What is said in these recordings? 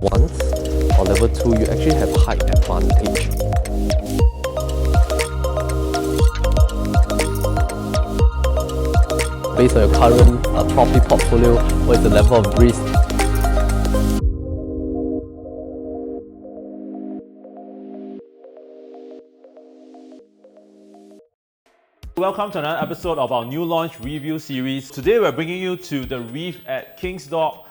once, or level 2, you actually have height advantage. Based on your current property portfolio, what is the level of risk? Welcome to another episode of our new launch review series. Today we're bringing you to the Reef at King's Dock.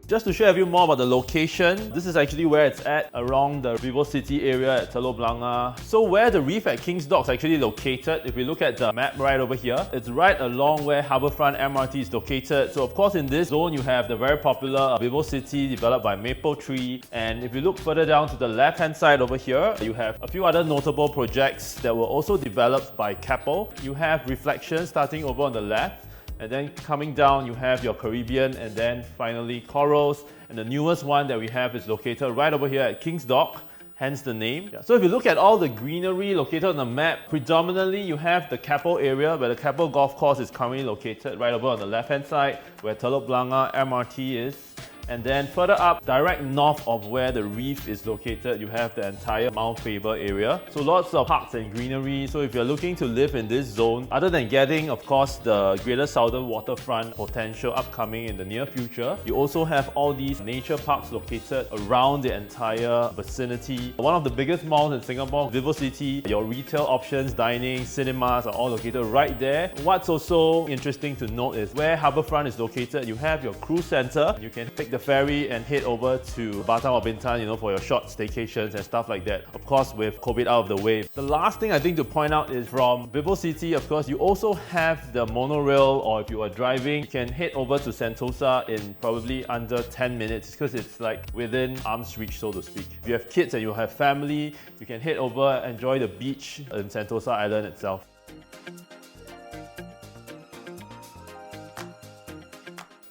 Just to share with you more about the location, this is actually where it's at, around the VivoCity area at Telok Blangah. So where the Reef at King's Dock is actually located, if we look at the map right over here, it's right along where Harbourfront MRT is located. So of course in this zone you have the very popular VivoCity developed by Mapletree, and if you look further down to the left hand side over here, you have a few other notable projects that were also developed by Keppel. You have Reflections starting over on the left, and then coming down you have your Caribbean, and then finally Corals, and the newest one that we have is located right over here at King's Dock, hence the name. So if you look at all the greenery located on the map, predominantly you have the Keppel area where the Keppel Golf Course is currently located right over on the left hand side where Telok Blangah MRT is. And then further up, direct north of where the Reef is located, you have the entire Mount Faber area. So lots of parks and greenery. So if you're looking to live in this zone, other than getting, of course, the Greater Southern Waterfront potential upcoming in the near future, you also have all these nature parks located around the entire vicinity. One of the biggest malls in Singapore, VivoCity, your retail options, dining, cinemas are all located right there. What's also interesting to note is where Harbourfront is located, you have your cruise center. You can take the ferry and head over to Batam or Bintan, for your short staycations and stuff like that. Of course, with COVID out of the way. The last thing I think to point out is from VivoCity, of course, you also have the monorail, or if you are driving, you can head over to Sentosa in probably under 10 minutes because it's like within arm's reach, so to speak. If you have kids and you have family, you can head over and enjoy the beach in Sentosa Island itself.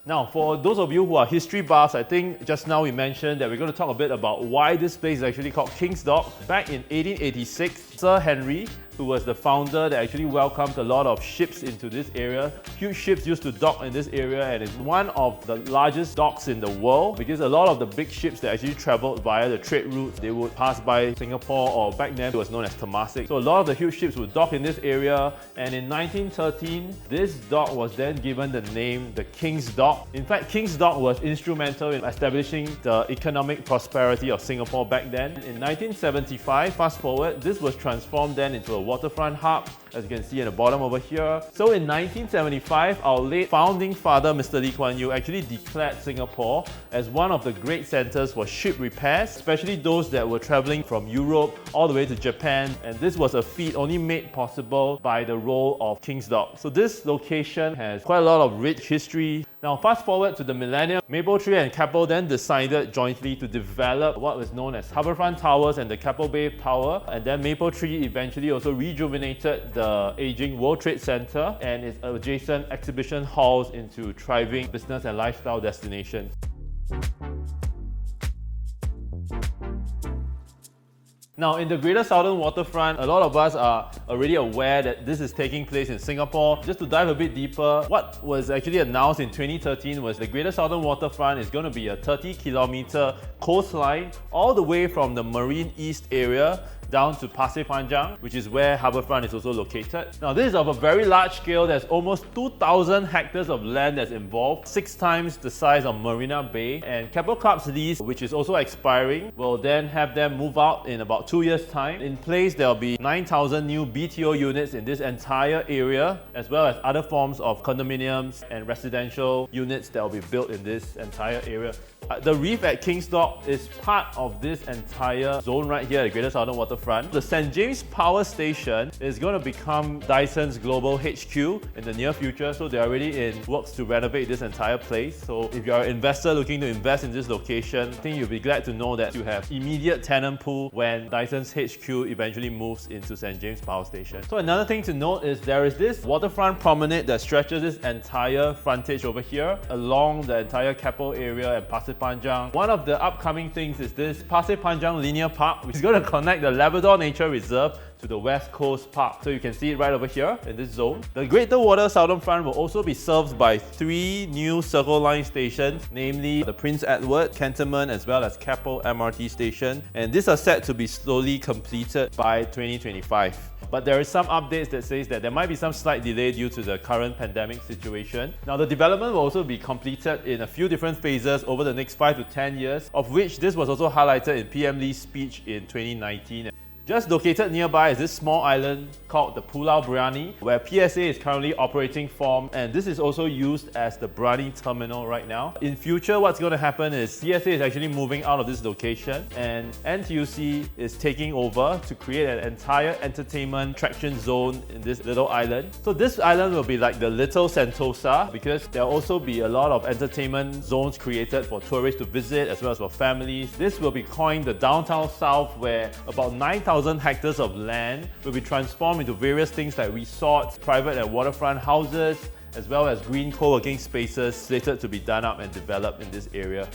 Now, for those of you who are history buffs, I think just now we mentioned that we're going to talk a bit about why this place is actually called King's Dock. Back in 1886, Sir Henry, who was the founder that actually welcomed a lot of ships into this area. Huge ships used to dock in this area, and it's one of the largest docks in the world because a lot of the big ships that actually traveled via the trade routes, they would pass by Singapore, or back then it was known as Temasek. So a lot of the huge ships would dock in this area, and in 1913, this dock was then given the name the King's Dock. In fact, King's Dock was instrumental in establishing the economic prosperity of Singapore back then. In 1975, fast forward, this was transformed then into a waterfront hub, as you can see at the bottom over here. So in 1975, our late founding father, Mr. Lee Kuan Yew, actually declared Singapore as one of the great centers for ship repairs, especially those that were traveling from Europe all the way to Japan. And this was a feat only made possible by the role of King's Dock. So this location has quite a lot of rich history. Now fast forward to the millennium, Mapletree and Keppel then decided jointly to develop what was known as Harbourfront Towers and the Keppel Bay Tower, and then Mapletree eventually also rejuvenated the aging World Trade Center and its adjacent exhibition halls into thriving business and lifestyle destinations. Now, in the Greater Southern Waterfront, a lot of us are already aware that this is taking place in Singapore. Just to dive a bit deeper, what was actually announced in 2013 was the Greater Southern Waterfront is going to be a 30-kilometer coastline all the way from the Marine East area down to Pasir Panjang, which is where Harbourfront is also located. Now, this is of a very large scale. There's almost 2,000 hectares of land that's involved, 6 times the size of Marina Bay. And Keppel Club's lease, which is also expiring, will then have them move out in about 2 years' time. In place, there'll be 9,000 new BTO units in this entire area, as well as other forms of condominiums and residential units that will be built in this entire area. The Reef at King's Dock is part of this entire zone right here at the Greater Southern Waterfront. The St. James Power Station is going to become Dyson's global HQ in the near future, so they're already in works to renovate this entire place. So if you're an investor looking to invest in this location, I think you'll be glad to know that you have immediate tenant pool when Dyson's HQ eventually moves into St. James Power Station. So another thing to note is there is this waterfront promenade that stretches this entire frontage over here along the entire Keppel area and Pasir Panjang. One of the upcoming things is this Pasir Panjang Linear Park, which is going to connect the Labrador Nature Reserve to to the West Coast Park. So you can see it right over here in this zone. The Greater Water Southern Front will also be served by 3 new Circle Line stations, namely the Prince Edward, Cantonment, as well as Keppel MRT station. And these are set to be slowly completed by 2025. But there is some updates that says that there might be some slight delay due to the current pandemic situation. Now, the development will also be completed in a few different phases over the next 5 to 10 years, of which this was also highlighted in PM Lee's speech in 2019. Just located nearby is this small island called the Pulau Brani, where PSA is currently operating from, and this is also used as the Brani terminal right now. In future, what's going to happen is PSA is actually moving out of this location, and NTUC is taking over to create an entire entertainment attraction zone in this little island. So this island will be like the little Sentosa, because there will also be a lot of entertainment zones created for tourists to visit as well as for families. This will be coined the Downtown South, where about 9,000 hectares of land will be transformed into various things like resorts, private and waterfront houses, as well as green co-working spaces slated to be done up and developed in this area.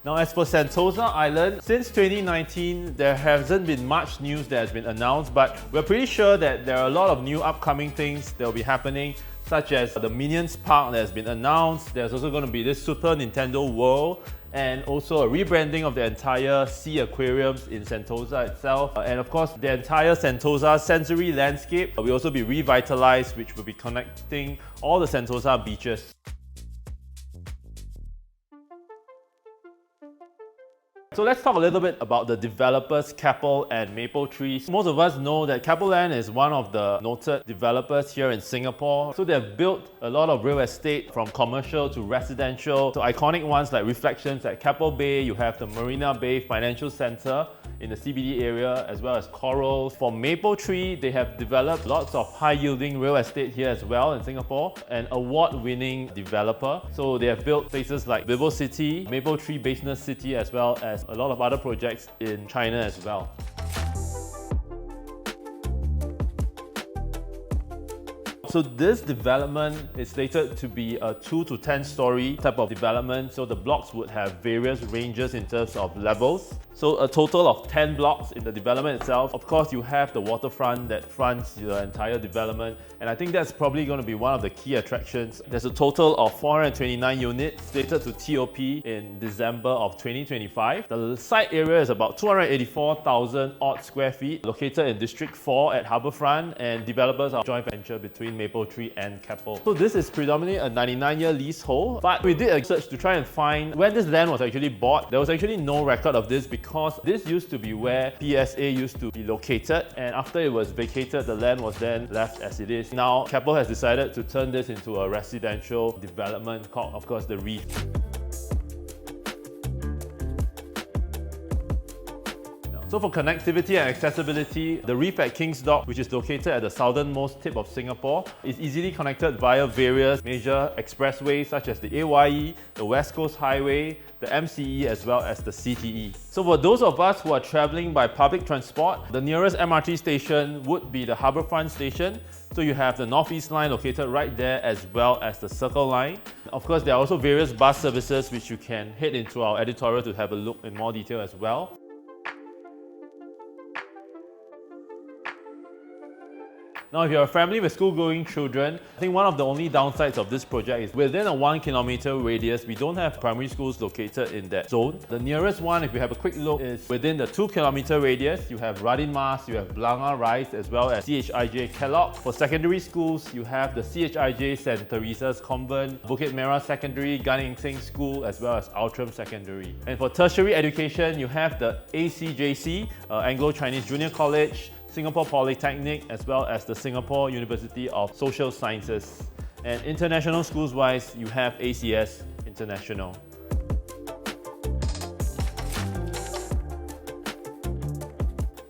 Now, as for Sentosa Island, since 2019, there hasn't been much news that has been announced, but we're pretty sure that there are a lot of new upcoming things that will be happening, such as the Minions Park that has been announced. There's also going to be this Super Nintendo World, and also a rebranding of the entire sea aquariums in Sentosa itself. And of course, the entire Sentosa sensory landscape will also be revitalized, which will be connecting all the Sentosa beaches. So let's talk a little bit about the developers Keppel and Mapletree. Most of us know that Keppel Land is one of the noted developers here in Singapore. So they've built a lot of real estate from commercial to residential. So iconic ones like Reflections at Keppel Bay, you have the Marina Bay Financial Centre in the CBD area, as well as Coral. For Mapletree, they have developed lots of high-yielding real estate here as well in Singapore, an award-winning developer. So they have built places like VivoCity, Mapletree Business City, as well as a lot of other projects in China as well. So this development is slated to be a 2 to 10 story type of development. So the blocks would have various ranges in terms of levels. So a total of 10 blocks in the development itself. Of course, you have the waterfront that fronts the entire development. And I think that's probably going to be one of the key attractions. There's a total of 429 units slated to TOP in December of 2025. The site area is about 284,000 odd square feet, located in District 4 at Harbourfront, and developers are a joint venture between Mapletree and Keppel. So this is predominantly a 99-year leasehold, but we did a search to try and find when this land was actually bought. There was actually no record of this because this used to be where PSA used to be located, and after it was vacated, the land was then left as it is. Now, Keppel has decided to turn this into a residential development called, of course, the Reef. So for connectivity and accessibility, the Reef at King's Dock, which is located at the southernmost tip of Singapore, is easily connected via various major expressways such as the AYE, the West Coast Highway, the MCE, as well as the CTE. So for those of us who are travelling by public transport, the nearest MRT station would be the Harbourfront station. So you have the North East Line located right there, as well as the Circle Line. Of course, there are also various bus services which you can head into our editorial to have a look in more detail as well. Now, if you're a family with school-going children, I think one of the only downsides of this project is within a 1 kilometer radius, we don't have primary schools located in that zone. The nearest one, if you have a quick look, is within the 2 kilometer radius. You have Radin Mas, you have Blanga Rise, as well as CHIJ Kellogg. For secondary schools, you have the CHIJ St. Teresa's Convent, Bukit Merah Secondary, Gan Eng Seng School, as well as Outram Secondary. And for tertiary education, you have the ACJC, Anglo-Chinese Junior College, Singapore Polytechnic, as well as the Singapore University of Social Sciences. And international schools-wise, you have ACS International.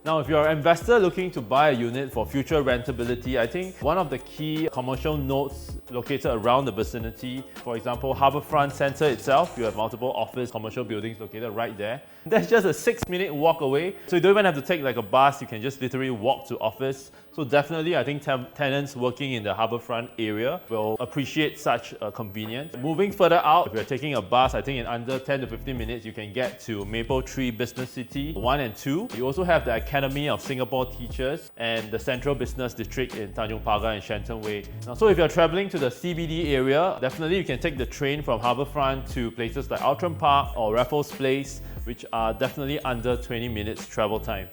Now, if you're an investor looking to buy a unit for future rentability, I think one of the key commercial nodes located around the vicinity, for example, Harbourfront Centre itself, you have multiple office commercial buildings located right there. That's just a 6-minute walk away, so you don't even have to take like a bus, you can just literally walk to office. So definitely, I think tenants working in the harbourfront area will appreciate such convenience. Moving further out, if you're taking a bus, I think in under 10 to 15 minutes, you can get to Maple Tree Business City 1 and 2. You also have the Academy of Singapore Teachers and the Central Business District in Tanjong Pagar and Shenton Way. Now, so if you're travelling to the CBD area, definitely you can take the train from harbourfront to places like Outram Park or Raffles Place, which are definitely under 20 minutes travel time.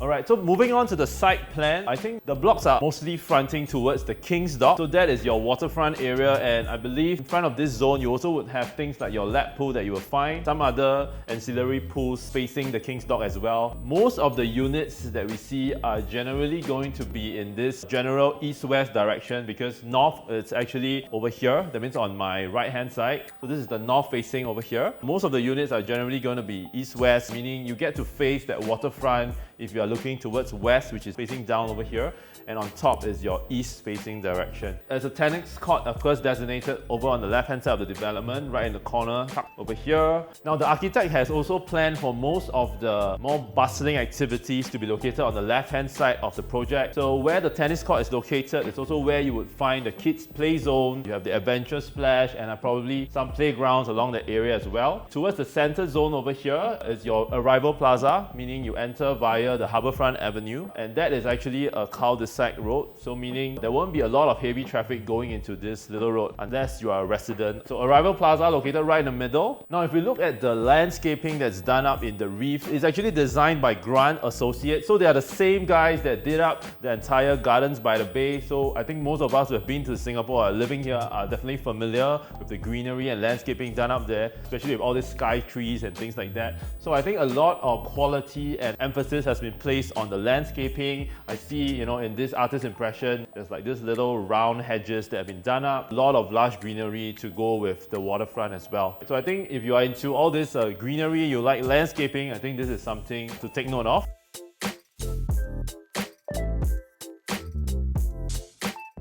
Alright, so moving on to the site plan, I think the blocks are mostly fronting towards the King's Dock. So that is your waterfront area, and I believe in front of this zone you also would have things like your lap pool that you will find, some other ancillary pools facing the King's Dock as well. Most of the units that we see are generally going to be in this general east-west direction, because north it's actually over here, that means on my right hand side. So this is the north facing over here. Most of the units are generally going to be east-west, meaning you get to face that waterfront if you are looking towards west, which is facing down over here, and on top is your east facing direction. There's a tennis court, of course, designated over on the left hand side of the development, right in the corner, tucked over here. Now the architect has also planned for most of the more bustling activities to be located on the left hand side of the project. So where the tennis court is located is also where you would find the kids play zone, you have the adventure splash, and probably some playgrounds along the area as well. Towards the center zone over here is your arrival plaza, meaning you enter via the Harbourfront Avenue, and that is actually a cul-de-sac road, so meaning there won't be a lot of heavy traffic going into this little road unless you are a resident. So Arrival Plaza located right in the middle. Now if we look at the landscaping that's done up in the Reef, it's actually designed by Grant Associates, so they are the same guys that did up the entire Gardens by the Bay. So I think most of us who have been to Singapore or living here are definitely familiar with the greenery and landscaping done up there, especially with all these sky trees and things like that. So I think a lot of quality and emphasis has been placed on the landscaping. I see, in this artist impression, there's like this little round hedges that have been done up, a lot of lush greenery to go with the waterfront as well. So I think if you are into all this greenery, you like landscaping, I think this is something to take note of.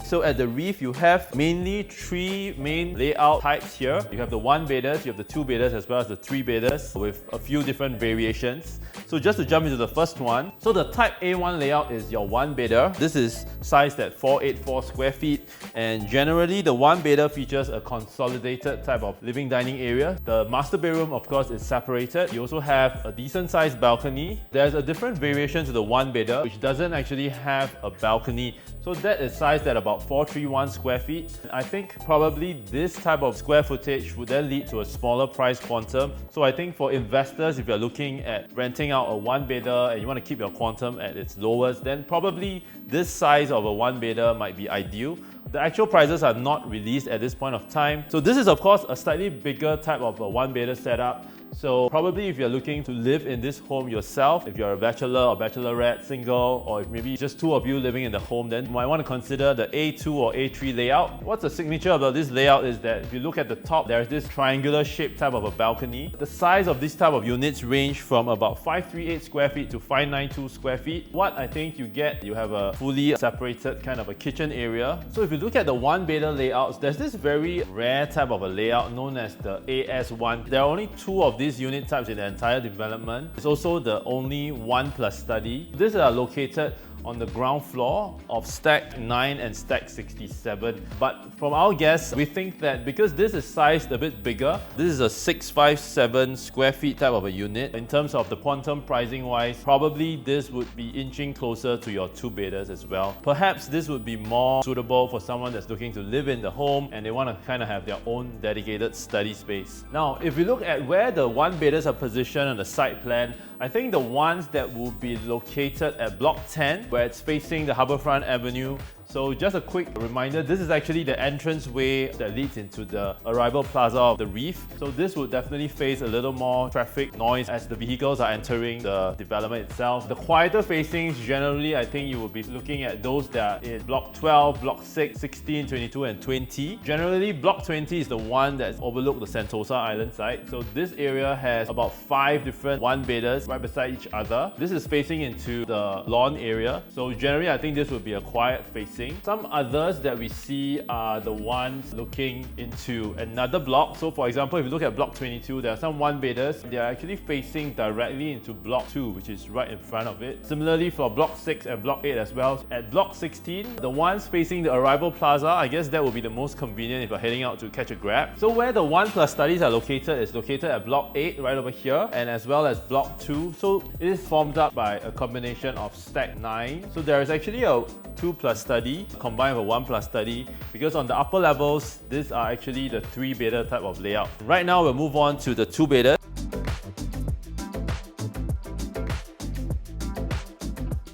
So at the Reef, you have mainly three main layout types here. You have the one-bedders, you have the two-bedders, as well as the three-bedders with a few different variations. So just to jump into the first one, so the type A1 layout is your one-bedder. This is sized at 484 square feet, and generally the one-bedder features a consolidated type of living dining area. The master bedroom, of course, is separated. You also have a decent-sized balcony. There's a different variation to the one-bedder, which doesn't actually have a balcony. So that is sized at about 431 square feet. I think probably this type of square footage would then lead to a smaller price quantum. So I think for investors, if you're looking at renting out a one-bedder and you want to keep your quantum at its lowest, then probably this size of a one-bedder might be ideal. The actual prices are not released at this point of time. So this is of course a slightly bigger type of a one-bedder setup. So probably if you're looking to live in this home yourself, if you're a bachelor or bachelorette, single, or if maybe just two of you living in the home, then you might want to consider the A2 or A3 layout. What's the signature about this layout is that if you look at the top, there's this triangular shaped type of a balcony. The size of this type of units range from about 538 square feet to 592 square feet. What I think you get, you have a fully separated kind of a kitchen area. So if you look at the one-bedder layouts, there's this very rare type of a layout known as the AS1. There are only two of these unit types in the entire development. It's also the only 1+ study. These are located on the ground floor of Stack 9 and Stack 67. But from our guess, we think that because this is sized a bit bigger, this is a 657 square feet type of a unit. In terms of the quantum pricing wise, probably this would be inching closer to your two-bedders as well. Perhaps this would be more suitable for someone that's looking to live in the home and they want to kind of have their own dedicated study space. Now, if we look at where the one-bedders are positioned on the site plan, I think the ones that will be located at Block 10, where it's facing the Harbourfront Avenue. So just a quick reminder, this is actually the entrance way that leads into the arrival plaza of the Reef. So this would definitely face a little more traffic noise as the vehicles are entering the development itself. The quieter facings, generally, I think you will be looking at those that are in Block 12, Block 6, 16, 22 and 20. Generally, Block 20 is the one that's overlooked the Sentosa Island side. So this area has about 5 different one-bedders right beside each other. This is facing into the lawn area. So generally, I think this would be a quiet facing. facing. Some others that we see are the ones looking into another block. So for example, if you look at block 22, there are some one-bedders. They are actually facing directly into block 2, which is right in front of it. Similarly for block 6 and block 8 as well. At block 16, the ones facing the arrival plaza, I guess that will be the most convenient if you're heading out to catch a grab. So where the 1+ studies are located is located at block 8 right over here, and as well as block 2. So it is formed up by a combination of stack 9. So there is actually a 2+ study combined with a 1+ study, because on the upper levels, these are actually the 3-bedder type of layout. Right now we'll move on to the 2-bedder.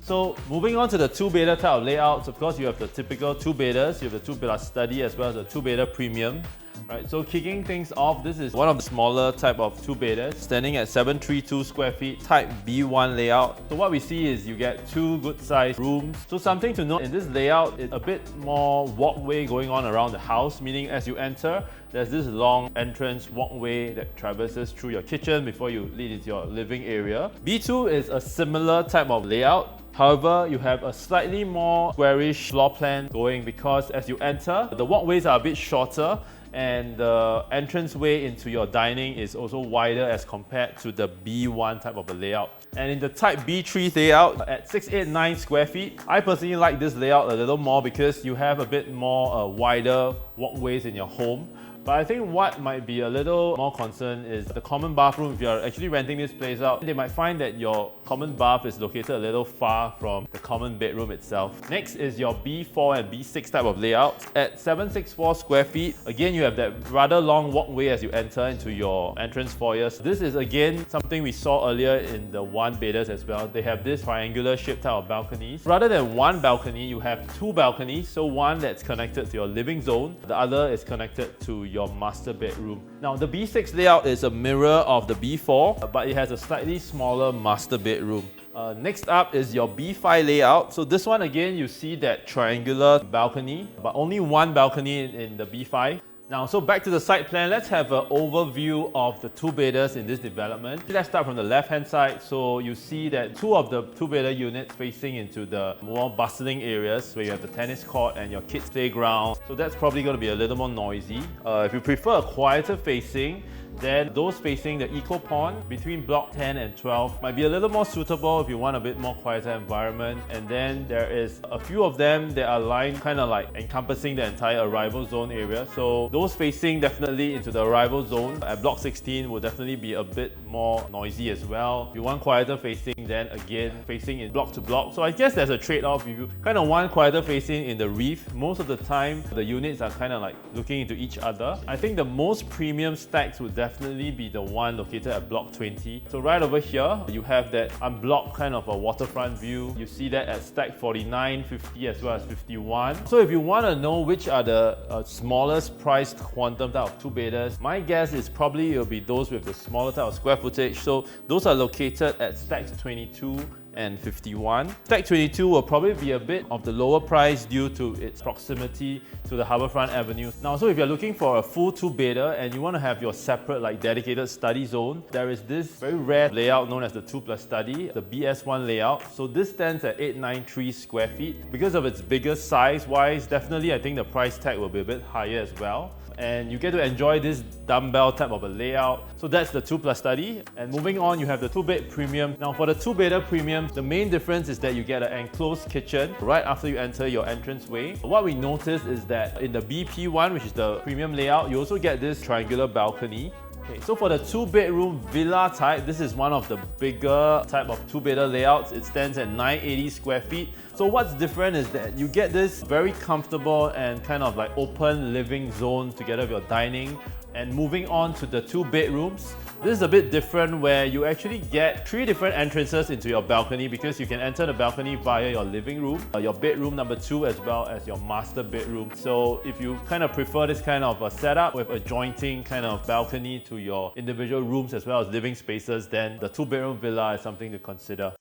So moving on to the 2-bedder type of layouts, of course you have the typical 2-bedders, you have the 2+ study as well as the 2-bedder premium. Right, so kicking things off, this is one of the smaller type of 2-bedders, standing at 732 square feet, type B1 layout. So what we see is you get 2 good sized rooms. So something to note in this layout is a bit more walkway going on around the house, meaning as you enter, there's this long entrance walkway that traverses through your kitchen before you lead into your living area. B2 is a similar type of layout. However, you have a slightly more squarish floor plan going, because as you enter, the walkways are a bit shorter and the entranceway into your dining is also wider as compared to the B1 type of a layout. And in the type B3 layout at 689 square feet, I personally like this layout a little more because you have a bit more wider walkways in your home. But I think what might be a little more concern is the common bathroom. If you're actually renting this place out, they might find that your common bath is located a little far from the common bedroom itself. Next is your B4 and B6 type of layout. At 764 square feet, again you have that rather long walkway as you enter into your entrance foyer. This is again something we saw earlier in the 1-bedders as well. They have this triangular shaped type of balconies. Rather than 1 balcony, you have 2 balconies. So one that's connected to your living zone, the other is connected to your master bedroom. Now the B6 layout is a mirror of the B4, but it has a slightly smaller master bedroom. Next up is your B5 layout. So this one again, you see that triangular balcony, but only 1 balcony in the B5. Now, so back to the site plan, let's have an overview of the 2-bedders in this development. Let's start from the left-hand side. So you see that 2 of the 2-bedder units facing into the more bustling areas where you have the tennis court and your kids' playground. So that's probably going to be a little more noisy. If you prefer a quieter facing, then those facing the Eco Pond between block 10 and 12 might be a little more suitable if you want a bit more quieter environment. And then there is a few of them that are lined kind of like encompassing the entire arrival zone area. So those facing definitely into the arrival zone at block 16 will definitely be a bit more noisy as well. If you want quieter facing, then again facing in block to block. So I guess there's a trade-off. If you kind of want quieter facing in the Reef, most of the time the units are kind of like looking into each other. I think the most premium stacks would definitely be the one located at block 20. So right over here, you have that unblocked kind of a waterfront view. You see that at stack 49, 50 as well as 51. So if you want to know which are the smallest priced quantum type of 2-bedders, my guess is probably it'll be those with the smaller type of square footage. So those are located at stacks 22 and 51. Stack 22 will probably be a bit of the lower price due to its proximity to the Harbourfront Avenue. Now, so if you're looking for a full 2-bedder and you want to have your separate like dedicated study zone, there is this very rare layout known as the 2+ study, the BS1 layout. So this stands at 893 square feet. Because of its bigger size wise, definitely I think the price tag will be a bit higher as well. And you get to enjoy this dumbbell type of a layout. So that's the 2+ study. And moving on, you have the 2-bed premium. Now for the 2-bedder premium, the main difference is that you get an enclosed kitchen right after you enter your entranceway. What we noticed is that in the BP1, which is the premium layout, you also get this triangular balcony. Okay, so for the 2-bedroom villa type, this is one of the bigger type of 2-bedder layouts. It stands at 980 square feet. So what's different is that you get this very comfortable and kind of like open living zone together with your dining. And moving on to the 2 bedrooms, this is a bit different where you actually get 3 different entrances into your balcony, because you can enter the balcony via your living room, your bedroom number 2, as well as your master bedroom. So if you kind of prefer this kind of a setup with adjoining kind of balcony to your individual rooms as well as living spaces, then the 2-bedroom villa is something to consider.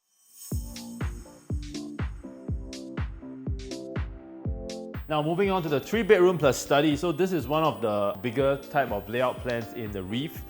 Now moving on to the 3-bedroom plus study. So this is one of the bigger type of layout plans in the Reef.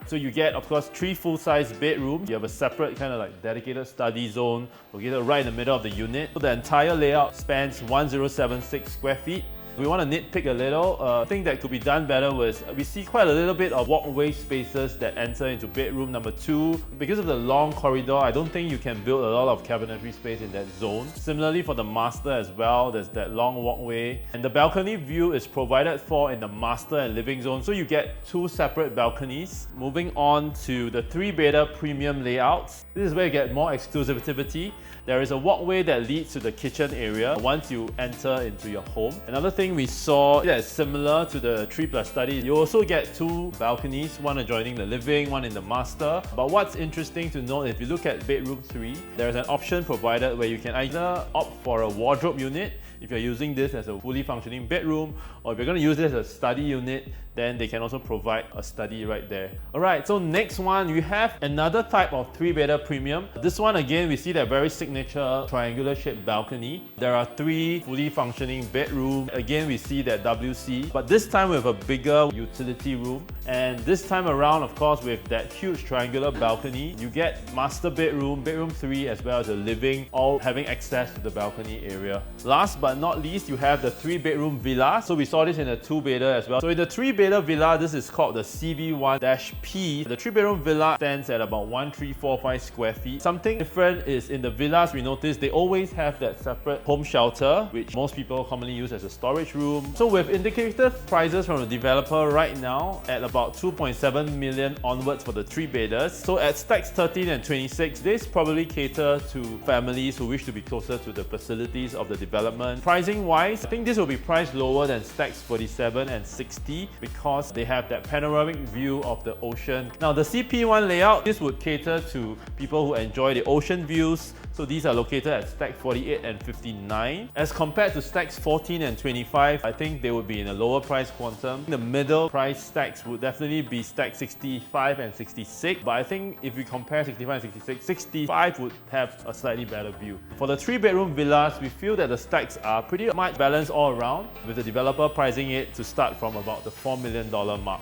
So you get, of course, 3 full-size bedrooms. You have a separate kind of like dedicated study zone located right in the middle of the unit. So the entire layout spans 1076 square feet. We want to nitpick a little. Thing that could be done better was we see quite a little bit of walkway spaces that enter into bedroom number 2. Because of the long corridor, I don't think you can build a lot of cabinetry space in that zone. Similarly for the master as well, there's that long walkway. And the balcony view is provided for in the master and living zone, so you get 2 separate balconies. Moving on to the 3-bedder premium layouts. This is where you get more exclusivity. There is a walkway that leads to the kitchen area once you enter into your home. Another thing we saw that is similar to the 3+ study, you also get 2 balconies, one adjoining the living, one in the master. But what's interesting to note, if you look at bedroom 3, there's an option provided where you can either opt for a wardrobe unit if you're using this as a fully functioning bedroom, or if you're going to use this as a study unit, then they can also provide a study right there. Alright, so next one, we have another type of 3-bedder premium. This one again, we see that very signature triangular shaped balcony. There are 3 fully functioning bedrooms. Again, we see that WC, but this time with a bigger utility room. And this time around, of course, with that huge triangular balcony, you get master bedroom, bedroom 3, as well as a living, all having access to the balcony area. Last but not least, you have the 3-bedroom villa. So we saw this in a 2-bedder as well. So in the 3-bedder villa, this is called the CV1-P. The 3-bedroom villa stands at about 1345 square feet. Something different is in the villas, we noticed they always have that separate home shelter, which most people commonly use as a storage room. So with indicative prices from the developer right now at about 2.7 million onwards for the 3-bedders. So at stacks 13 and 26, this probably cater to families who wish to be closer to the facilities of the development. Pricing wise, I think this will be priced lower than stacks 47 and 60 because they have that panoramic view of the ocean. Now the CP1 layout, this would cater to people who enjoy the ocean views. So these are located at stack 48 and 59. As compared to stacks 14 and 25, I think they would be in a lower price quantum. The middle price stacks would definitely be stack 65 and 66. But I think if we compare 65 and 66, 65 would have a slightly better view. For the 3-bedroom villas, we feel that the stacks are pretty much balanced all around, with the developer pricing it to start from about the $4 million mark.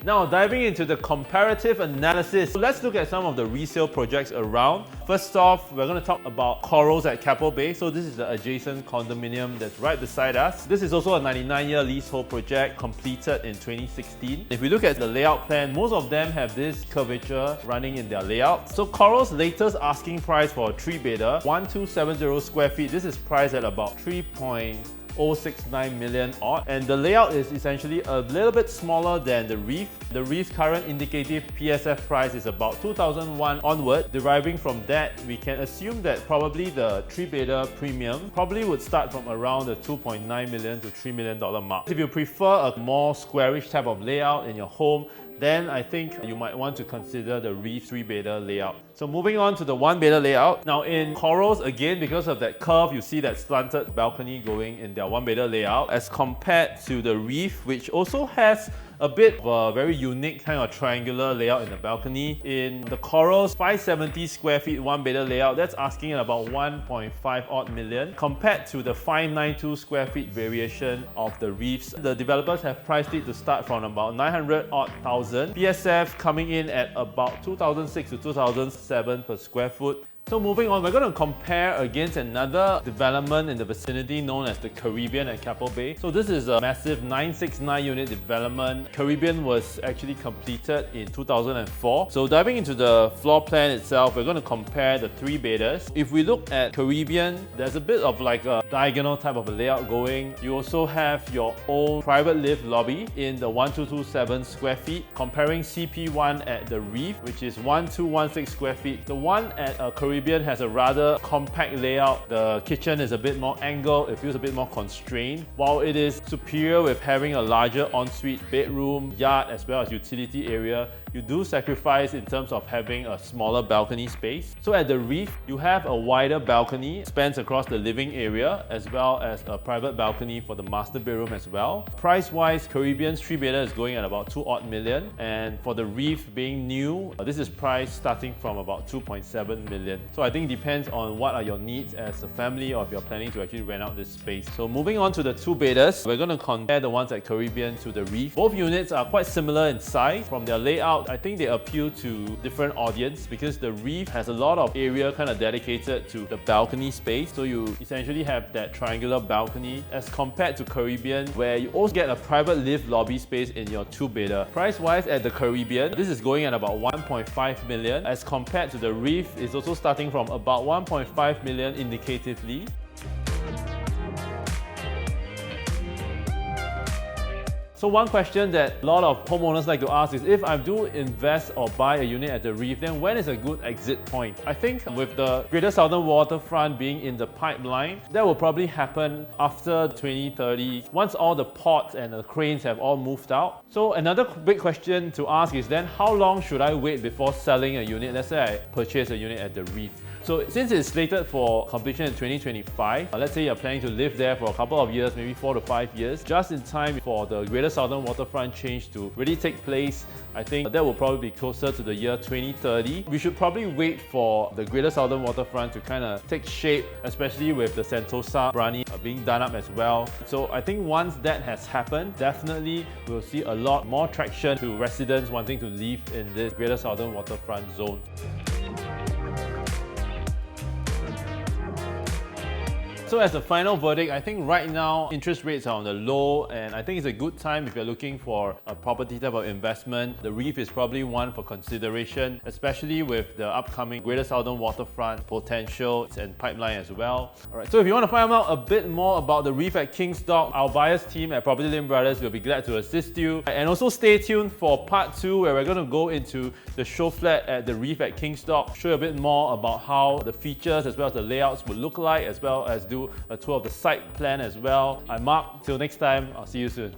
Now diving into the comparative analysis, so let's look at some of the resale projects around. First off, we're going to talk about Corals at Keppel Bay. So this is the adjacent condominium that's right beside us. This is also a 99-year leasehold project completed in 2016. If we look at the layout plan, most of them have this curvature running in their layout. So Coral's latest asking price for a 3-bedder, 1270 square feet. This is priced at about 3.069 million odd, and the layout is essentially a little bit smaller than the Reef. The Reef's current indicative PSF price is about 2001 onward. Deriving from that, we can assume that probably the 3-bedder premium probably would start from around the 2.9 million to $3 million mark. If you prefer a more squarish type of layout in your home, then I think you might want to consider the Reef 3-bedder layout. So moving on to the 1-bedder layout. Now in Corals, again, because of that curve, you see that slanted balcony going in their 1-bedder layout as compared to the Reef, which also has a bit of a very unique kind of triangular layout in the balcony. In the Corals 570 square feet 1-bedder layout, that's asking at about 1.5 odd million compared to the 592 square feet variation of the Reefs. The developers have priced it to start from about 900 odd thousand. PSF coming in at about 2006 to 2007 per square foot. So moving on, we're going to compare against another development in the vicinity known as the Caribbean at Keppel Bay. So this is a massive 969 unit development. Caribbean was actually completed in 2004. So diving into the floor plan itself, we're going to compare the 3-bedders. If we look at Caribbean, there's a bit of like a diagonal type of a layout going. You also have your own private lift lobby in the 1227 square feet. Comparing CP1 at the Reef, which is 1216 square feet. The one at Caribbean has a rather compact layout. The kitchen is a bit more angled, it feels a bit more constrained. While it is superior with having a larger ensuite bedroom, yard, as well as utility area, you do sacrifice in terms of having a smaller balcony space. So at the Reef, you have a wider balcony, spans across the living area, as well as a private balcony for the master bedroom as well. Price-wise, Caribbean's 3-bedder is going at about 2 odd million, and for the Reef being new, this is priced starting from about 2.7 million. So I think it depends on what are your needs as a family, or if you're planning to actually rent out this space. So moving on to the 2-bedders, we're going to compare the ones at Caribbean to the Reef. Both units are quite similar in size. From their layout, I think they appeal to different audience because the Reef has a lot of area kind of dedicated to the balcony space. So you essentially have that triangular balcony as compared to Caribbean, where you also get a private live lobby space in your 2-bedder. Price-wise at the Caribbean, this is going at about 1.5 million as compared to the Reef. It's also starting from about 1.5 million indicatively. So one question that a lot of homeowners like to ask is, if I do invest or buy a unit at the Reef, then when is a good exit point? I think with the Greater Southern Waterfront being in the pipeline, that will probably happen after 2030, once all the pods and the cranes have all moved out. So another big question to ask is then, how long should I wait before selling a unit? Let's say I purchase a unit at the Reef. So since it's slated for completion in 2025, let's say you're planning to live there for a couple of years, maybe 4 to 5 years, just in time for the Greater Southern Waterfront change to really take place, I think that will probably be closer to the year 2030. We should probably wait for the Greater Southern Waterfront to kind of take shape, especially with the Sentosa Brani being done up as well. So I think once that has happened, definitely we'll see a lot more traction to residents wanting to live in this Greater Southern Waterfront zone. So as a final verdict, I think right now interest rates are on the low, and I think it's a good time if you're looking for a property type of investment. The Reef is probably one for consideration, especially with the upcoming Greater Southern Waterfront potential and pipeline as well. Alright, so if you want to find out a bit more about the Reef at King's Dock, our buyers team at PropertyLimBrothers will be glad to assist you. And also stay tuned for part 2, where we're going to go into the show flat at the Reef at King's Dock, show you a bit more about how the features as well as the layouts will look like, as well as do a tour of the site plan as well. I'm Mark. Till next time, I'll see you soon.